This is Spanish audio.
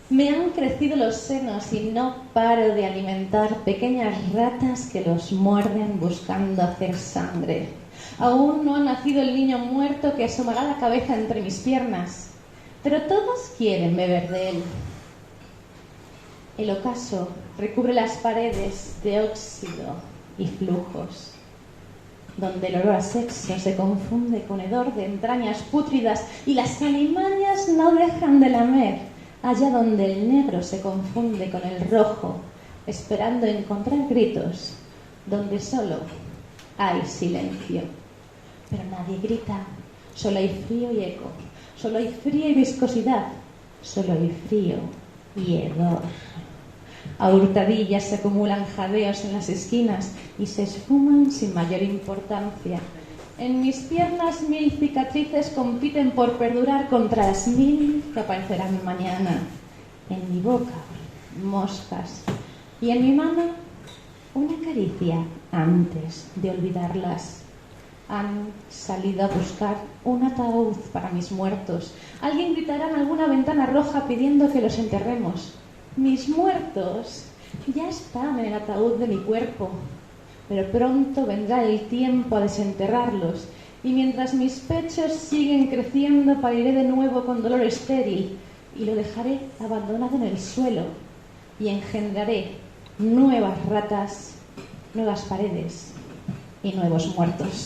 Me han crecido los senos y no paro de alimentar pequeñas ratas que los muerden buscando hacer sangre. Aún no ha nacido el niño muerto que asomará la cabeza entre mis piernas, pero todos quieren beber de él. El ocaso recubre las paredes de óxido y flujos, donde el olor a sexo se confunde con hedor de entrañas pútridas y las alimañas no dejan de lamer, allá donde el negro se confunde con el rojo, esperando encontrar gritos, donde solo hay silencio. Pero nadie grita, solo hay frío y eco, solo hay frío y viscosidad, solo hay frío y hedor. A hurtadillas se acumulan jadeos en las esquinas y se esfuman sin mayor importancia. En mis piernas 1000 cicatrices compiten por perdurar contra las 1000 que aparecerán mañana. En mi boca, moscas. Y en mi mano, una caricia antes de olvidarlas. Han salido a buscar un ataúd para mis muertos. Alguien gritará en alguna ventana roja pidiendo que los enterremos. Mis muertos ya están en el ataúd de mi cuerpo, pero pronto vendrá el tiempo a desenterrarlos, y mientras mis pechos siguen creciendo pariré de nuevo con dolor estéril y lo dejaré abandonado en el suelo y engendraré nuevas ratas, nuevas paredes y nuevos muertos.